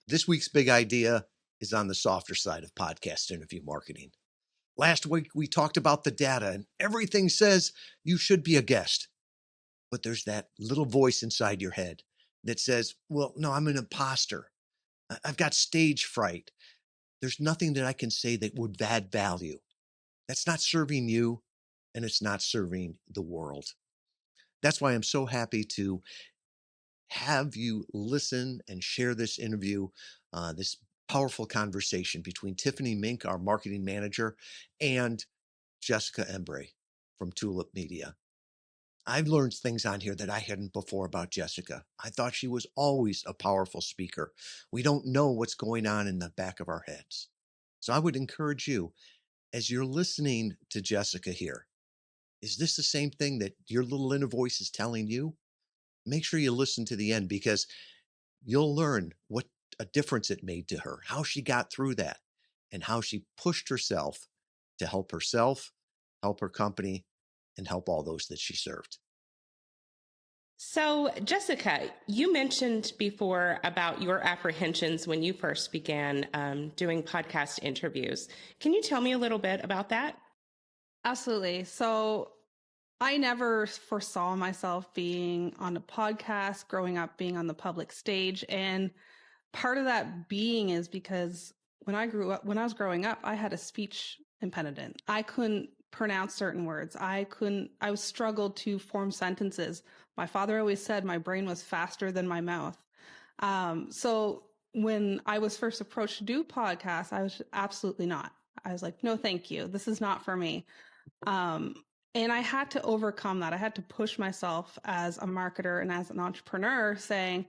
This week's big idea is on the softer side of podcast interview marketing. Last week, we talked about the data, and everything says you should be a guest. But there's that little voice inside your head that says, well, no, I'm an imposter. I've got stage fright. There's nothing that I can say that would add value. That's not serving you, and it's not serving the world. That's why I'm so happy to have you listen and share this interview, this powerful conversation between Tiffany Meenk, our marketing manager, and Jessica Embree from Tulip Media. I've learned things on here that I hadn't before about Jessica. I thought she was always a powerful speaker. We don't know what's going on in the back of our heads. So I would encourage you, as you're listening to Jessica here, is this the same thing that your little inner voice is telling you? Make sure you listen to the end, because you'll learn what a difference it made to her, how she got through that, and how she pushed herself to help herself, help her company, and help all those that she served. So, Jessica, you mentioned before about your apprehensions when you first began doing podcast interviews. Can you tell me a little bit about that? Absolutely. So I never foresaw myself being on a podcast, growing up being on the public stage. And part of that being is because when I was growing up, I had a speech impediment. I couldn't pronounce certain words. I struggled to form sentences. My father always said my brain was faster than my mouth. So when I was first approached to do podcasts, I was absolutely not. I was like, no, thank you. This is not for me. And I had to overcome that. I had to push myself as a marketer and as an entrepreneur, saying,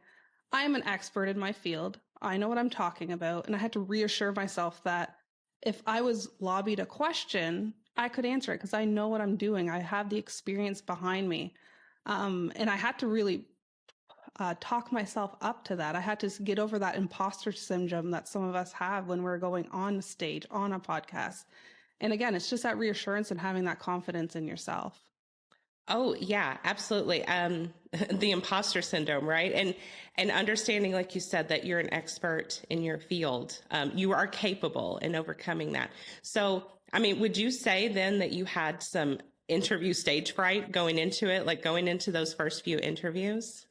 I am an expert in my field. I know what I'm talking about. And I had to reassure myself that if I was lobbied a question, I could answer it because I know what I'm doing. I have the experience behind me. And I had to really talk myself up to that. I had to get over that imposter syndrome that some of us have when we're going on stage, on a podcast. And again, it's just that reassurance and having that confidence in yourself. Oh, yeah, absolutely. The imposter syndrome, right? And understanding, like you said, that you're an expert in your field. You are capable in overcoming that. So, I mean, would you say then that you had some interview stage fright going into it, like going into those first few interviews?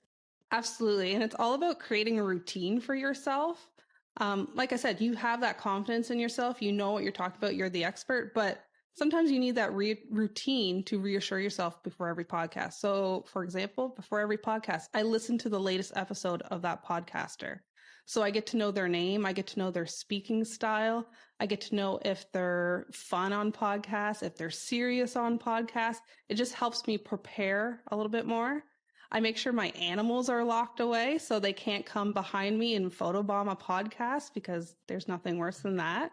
Absolutely. And it's all about creating a routine for yourself. Like I said, you have that confidence in yourself. You know what you're talking about. You're the expert, but sometimes you need that routine to reassure yourself before every podcast. So, for example, before every podcast, I listen to the latest episode of that podcaster. So I get to know their name. I get to know their speaking style. I get to know if they're fun on podcasts, if they're serious on podcasts. It just helps me prepare a little bit more. I make sure my animals are locked away so they can't come behind me and photobomb a podcast, because there's nothing worse than that.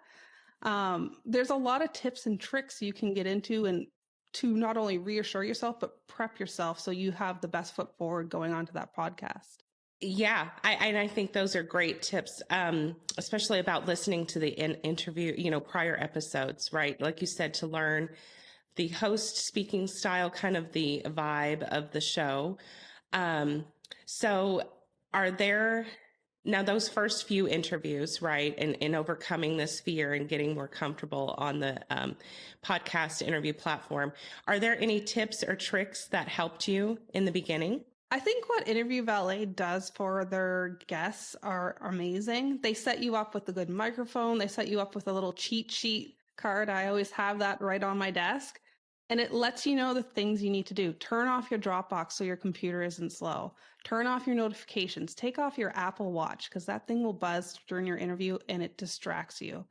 There's a lot of tips and tricks you can get into and to not only reassure yourself, but prep yourself so you have the best foot forward going on to that podcast. Yeah, I think those are great tips, especially about listening to the interview, prior episodes, right? Like you said, to learn the host speaking style, kind of the vibe of the show. So are there now those first few interviews, right? And overcoming this fear and getting more comfortable on the podcast interview platform. Are there any tips or tricks that helped you in the beginning? I think what Interview Valet does for their guests are amazing. They set you up with a good microphone. They set you up with a little cheat sheet card. I always have that right on my desk. And it lets you know the things you need to do. Turn off your Dropbox so your computer isn't slow. Turn off your notifications. Take off your Apple Watch, because that thing will buzz during your interview and it distracts you.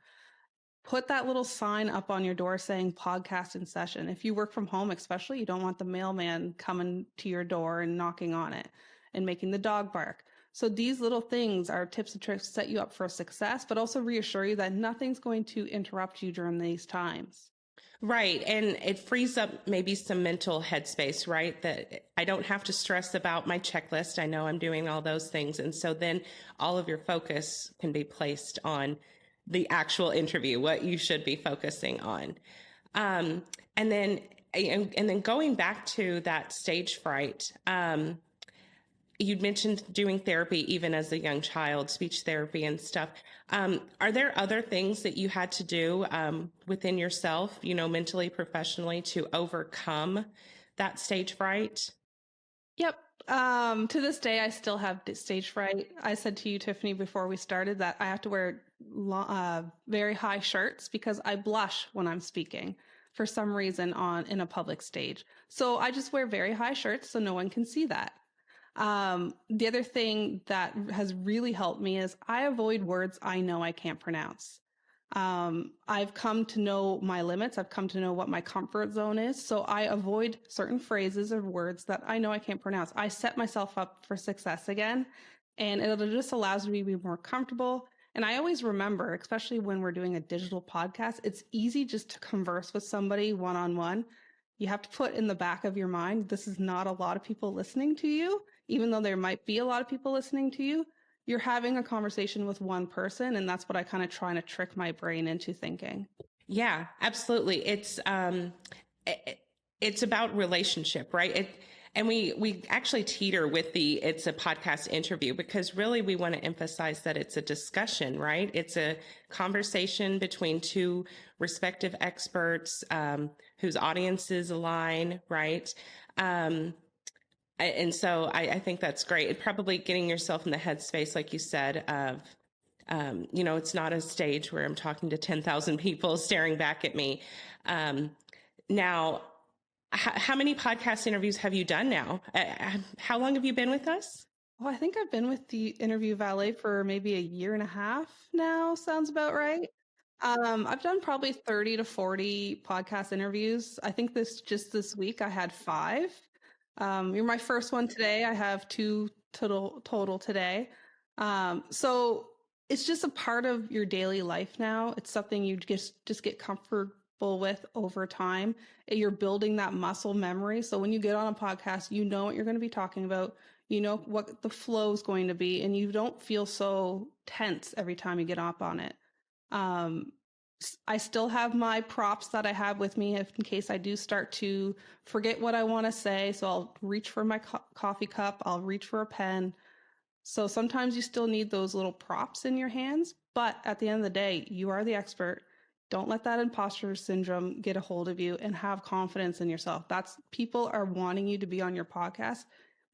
Put that little sign up on your door saying podcast in session. If you work from home, especially, you don't want the mailman coming to your door and knocking on it and making the dog bark. So these little things are tips and tricks to set you up for success, but also reassure you that nothing's going to interrupt you during these times. Right. And it frees up maybe some mental headspace, right? That I don't have to stress about my checklist. I know I'm doing all those things. And so then all of your focus can be placed on the actual interview, what you should be focusing on. And then going back to that stage fright, you'd mentioned doing therapy even as a young child, speech therapy and stuff. Are there other things that you had to do within yourself, mentally, professionally, to overcome that stage fright? Yep. To this day, I still have stage fright. I said to you, Tiffany, before we started that I have to wear very high shirts because I blush when I'm speaking for some reason in a public stage. So I just wear very high shirts so no one can see that. The other thing that has really helped me is I avoid words I know I can't pronounce. I've come to know my limits. I've come to know what my comfort zone is. So I avoid certain phrases or words that I know I can't pronounce. I set myself up for success again, and it just allows me to be more comfortable. And I always remember, especially when we're doing a digital podcast, it's easy just to converse with somebody one on one. You have to put in the back of your mind, this is not a lot of people listening to you, even though there might be a lot of people listening to you. You're having a conversation with one person, and that's what I kind of trying to trick my brain into thinking. Yeah, absolutely. It's about relationship, right? And we actually teeter with it's a podcast interview because really we want to emphasize that it's a discussion, right? It's a conversation between two respective experts whose audiences align, right? And so I think that's great. It probably getting yourself in the headspace, like you said, of, it's not a stage where I'm talking to 10,000 people staring back at me. Now, how many podcast interviews have you done now? How long have you been with us? Oh, I think I've been with the interview Valet for maybe a year and a half now. Sounds about right. I've done probably 30 to 40 podcast interviews. I think this week I had 5. You're my first one today. I have 2 total today. So it's just a part of your daily life now. It's something you just get comfortable with over time. You're building that muscle memory. So when you get on a podcast, you know what you're going to be talking about. You know what the flow is going to be, and you don't feel so tense every time you get up on it. I still have my props that I have with me in case I do start to forget what I want to say. So I'll reach for my coffee cup. I'll reach for a pen. So sometimes you still need those little props in your hands. But at the end of the day, you are the expert. Don't let that imposter syndrome get a hold of you, and have confidence in yourself. People are wanting you to be on your podcast.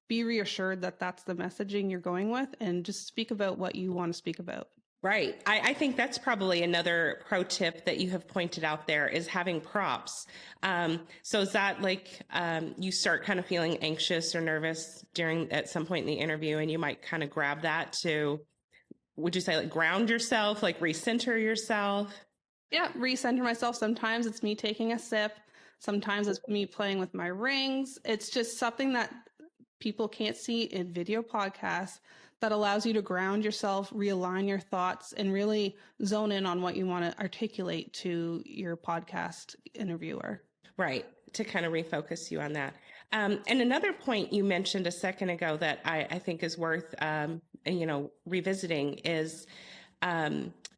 Be reassured that that's the messaging you're going with, and just speak about what you want to speak about. Right. I think that's probably another pro tip that you have pointed out there is having props. So is that like you start kind of feeling anxious or nervous at some point in the interview, and you might kind of grab that to, would you say, like ground yourself, like recenter yourself? Yeah, recenter myself. Sometimes it's me taking a sip. Sometimes it's me playing with my rings. It's just something that people can't see in video podcasts that allows you to ground yourself, realign your thoughts, and really zone in on what you want to articulate to your podcast interviewer. Right, to kind of refocus you on that. And another point you mentioned a second ago that I think is worth, revisiting is,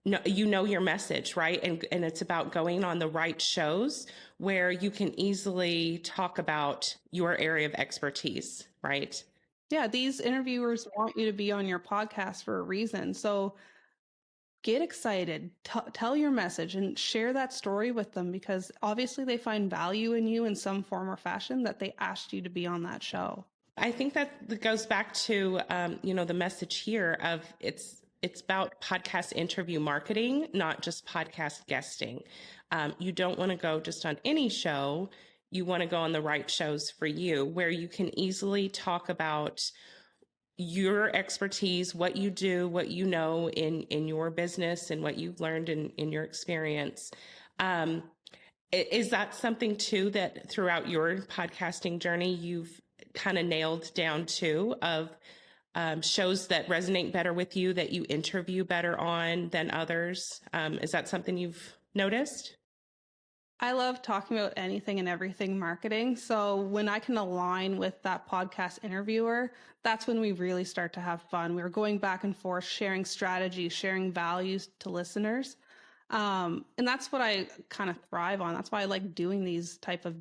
your message, right? And it's about going on the right shows where you can easily talk about your area of expertise, right? Yeah, these interviewers want you to be on your podcast for a reason. So get excited, tell your message, and share that story with them, because obviously they find value in you in some form or fashion that they asked you to be on that show. I think that goes back to, the message here of it's about podcast interview marketing, not just podcast guesting. You don't want to go just on any show. You want to go on the right shows for you, where you can easily talk about your expertise, what you do, what you know in your business, and what you've learned in your experience. Is that something too that throughout your podcasting journey you've kind of nailed down too, of shows that resonate better with you, that you interview better on than others? Is that something you've noticed? I love talking about anything and everything marketing. So when I can align with that podcast interviewer, that's when we really start to have fun. We're going back and forth, sharing strategies, sharing values to listeners. And that's what I kind of thrive on. That's why I like doing these type of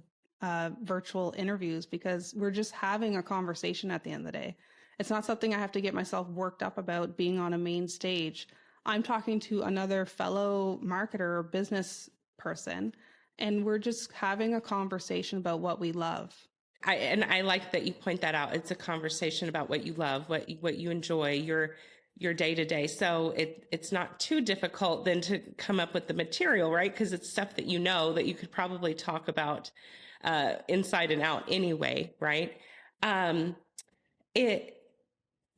virtual interviews, because we're just having a conversation at the end of the day. It's not something I have to get myself worked up about being on a main stage. I'm talking to another fellow marketer or business person, and we're just having a conversation about what we love. I like that you point that out. It's a conversation about what you love, what you enjoy, your day to day. So it's not too difficult then to come up with the material, right? Because it's stuff that you know that you could probably talk about inside and out anyway, right? It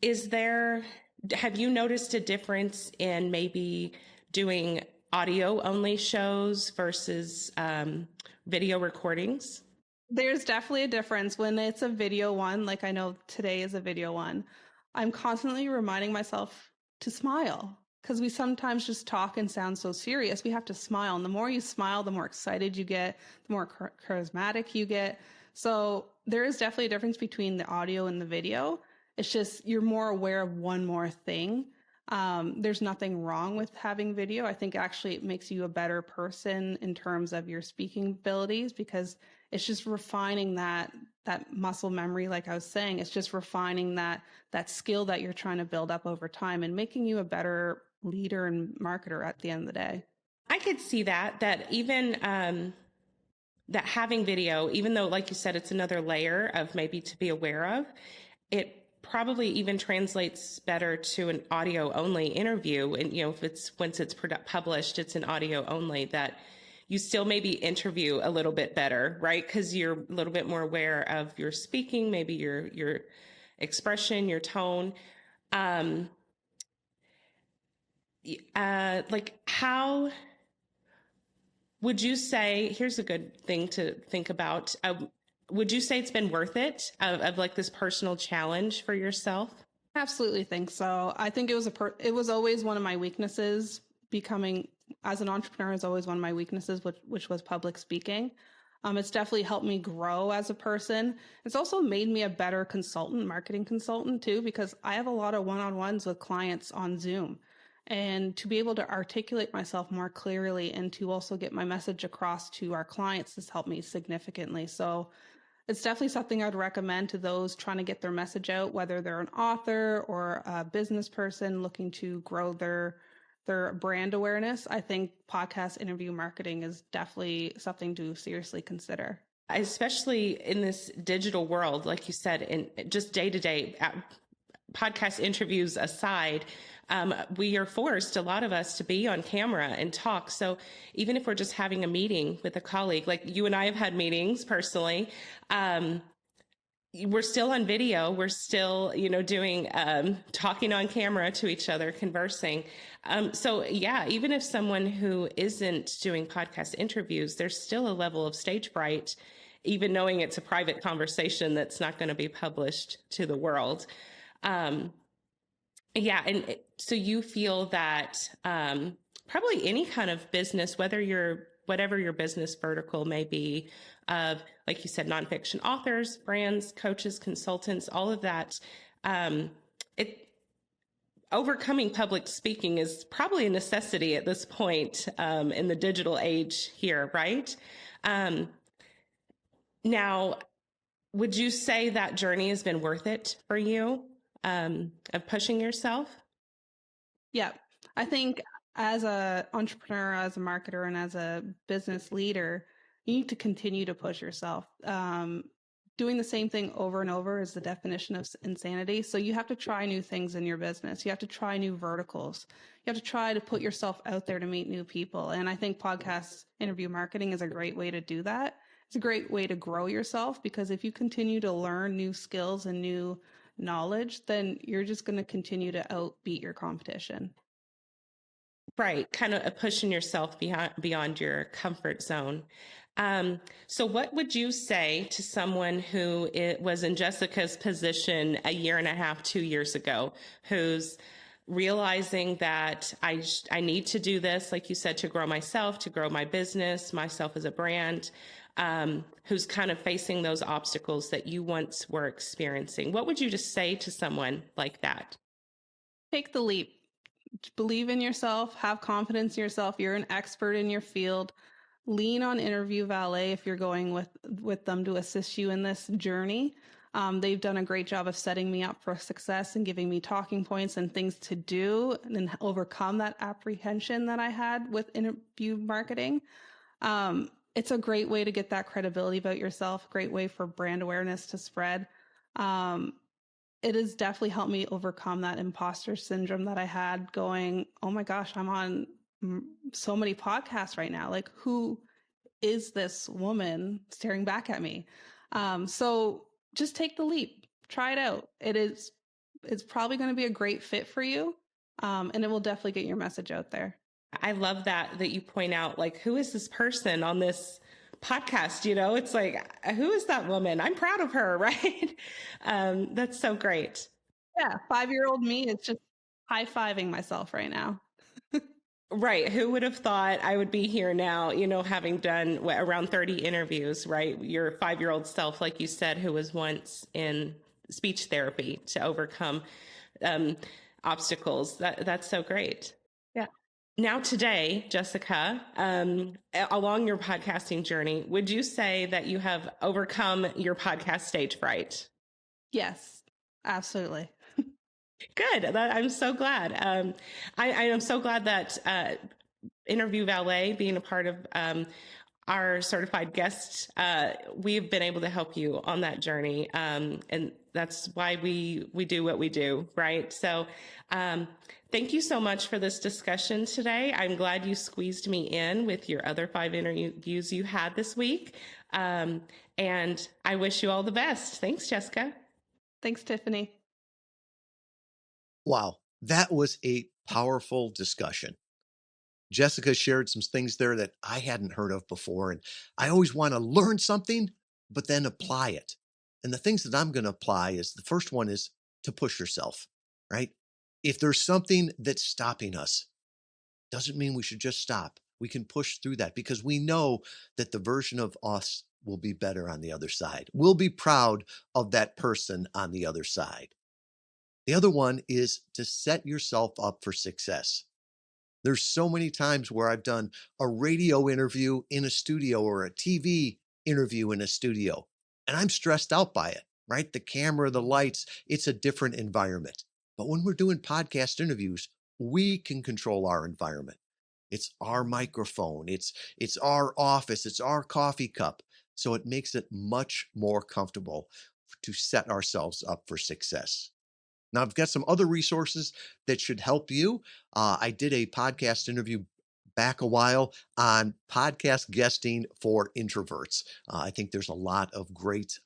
is there. Have you noticed a difference in maybe doing audio only shows versus video recordings? There's definitely a difference when it's a video one, like I know today is a video one. I'm constantly reminding myself to smile because we sometimes just talk and sound so serious. We have to smile. And the more you smile, the more excited you get, the more charismatic you get. So there is definitely a difference between the audio and the video. It's just you're more aware of one more thing. There's nothing wrong with having video. I think actually it makes you a better person in terms of your speaking abilities because it's just refining that muscle memory. Like I was saying, it's just refining that skill that you're trying to build up over time and making you a better leader and marketer at the end of the day. I could see that even that having video, even though, like you said, it's another layer of maybe to be aware of, it probably even translates better to an audio only interview. And, if it's once it's published, it's an audio only, that you still maybe interview a little bit better, right? Because you're a little bit more aware of your speaking, maybe your expression, your tone. Like how would you say, here's a good thing to think about. Would you say it's been worth it of like this personal challenge for yourself? Absolutely think so. I think it was always one of my weaknesses. Becoming as an entrepreneur is always one of my weaknesses, which was public speaking. It's definitely helped me grow as a person. It's also made me a better consultant, marketing consultant too, because I have a lot of one-on-ones with clients on Zoom. And to be able to articulate myself more clearly and to also get my message across to our clients has helped me significantly. So it's definitely something I'd recommend to those trying to get their message out, whether they're an author or a business person looking to grow their brand awareness. I think podcast interview marketing is definitely something to seriously consider. Especially in this digital world, like you said, in just day to day, podcast interviews aside, we are forced, a lot of us, to be on camera and talk. So even if we're just having a meeting with a colleague, like you and I have had meetings personally, we're still on video. We're still, doing, talking on camera to each other, conversing. So yeah, even if someone who isn't doing podcast interviews, there's still a level of stage fright, even knowing it's a private conversation that's not going to be published to the world. Yeah. And so you feel that probably any kind of business, whatever your business vertical may be, of, like you said, nonfiction authors, brands, coaches, consultants, all of that, overcoming public speaking is probably a necessity at this point in the digital age here, right? Now, would you say that journey has been worth it for you? Of pushing yourself? Yeah, I think as an entrepreneur, as a marketer, and as a business leader, you need to continue to push yourself. Doing the same thing over and over is the definition of insanity. So you have to try new things in your business. You have to try new verticals. You have to try to put yourself out there to meet new people. And I think podcast interview marketing is a great way to do that. It's a great way to grow yourself because if you continue to learn new skills and new knowledge, then you're just going to continue to outbeat your competition. Right. Kind of pushing yourself beyond your comfort zone. So what would you say to someone who was in Jessica's position a year and a half, 2 years ago, who's realizing that I need to do this, like you said, to grow myself, to grow my business, myself as a brand, who's kind of facing those obstacles that you once were experiencing? What would you just say to someone like that? Take the leap. Believe in yourself, have confidence in yourself. You're an expert in your field. Lean on Interview Valet if you're going with them to assist you in this journey. They've done a great job of setting me up for success and giving me talking points and things to do and overcome that apprehension that I had with interview marketing. It's a great way to get that credibility about yourself, great way for brand awareness to spread. It has definitely helped me overcome that imposter syndrome that I had going, oh my gosh, I'm on so many podcasts right now. Like, who is this woman staring back at me? So just take the leap, try it out. It's probably going to be a great fit for you. And it will definitely get your message out there. I love that you point out, like, who is this person on this podcast? You know, it's like, who is that woman? I'm proud of her, right? That's so great. Yeah, 5-year-old me is just high-fiving myself right now. Right. Who would have thought I would be here now, you know, having done around 30 interviews, right? Your 5-year-old self, like you said, who was once in speech therapy to overcome obstacles. That's so great. Yeah. Now today, Jessica, along your podcasting journey, would you say that you have overcome your podcast stage fright? Yes, absolutely. Good. I'm so glad. I am so glad that Interview Valet, being a part of our certified guests, we've been able to help you on that journey. And that's why we do what we do, right? So thank you so much for this discussion today. I'm glad you squeezed me in with your other 5 interviews you had this week. And I wish you all the best. Thanks, Jessica. Thanks, Tiffany. Wow, that was a powerful discussion. Jessica shared some things there that I hadn't heard of before, and I always want to learn something, but then apply it. And the things that I'm going to apply is, the first one is to push yourself, right? If there's something that's stopping us, doesn't mean we should just stop. We can push through that because we know that the version of us will be better on the other side. We'll be proud of that person on the other side. The other one is to set yourself up for success. There's so many times where I've done a radio interview in a studio or a TV interview in a studio, and I'm stressed out by it, right? The camera, the lights, it's a different environment. But when we're doing podcast interviews, we can control our environment. It's our microphone, it's our office, it's our coffee cup. So it makes it much more comfortable to set ourselves up for success. Now, I've got some other resources that should help you. I did a podcast interview back a while on podcast guesting for introverts. I think there's a lot of great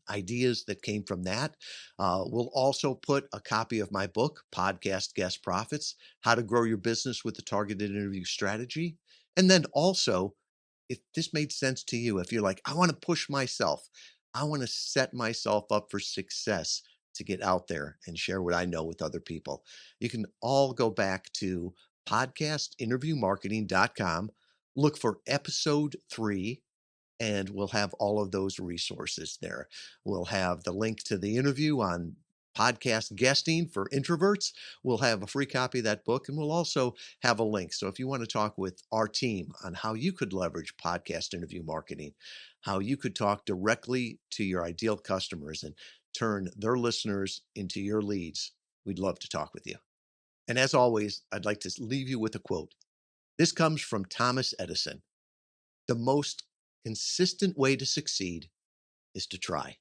ideas that came from that. We'll also put a copy of my book, Podcast Guest Profits, How to Grow Your Business with a Targeted Interview Strategy. And then also, if this made sense to you, if you're like, I want to push myself, I want to set myself up for success to get out there and share what I know with other people, you can all go back to podcastinterviewmarketing.com, look for episode 3, and we'll have all of those resources there. We'll have the link to the interview on podcast guesting for introverts. We'll have a free copy of that book, and we'll also have a link. So if you want to talk with our team on how you could leverage podcast interview marketing, how you could talk directly to your ideal customers and turn their listeners into your leads, we'd love to talk with you. And as always, I'd like to leave you with a quote. This comes from Thomas Edison. The most consistent way to succeed is to try.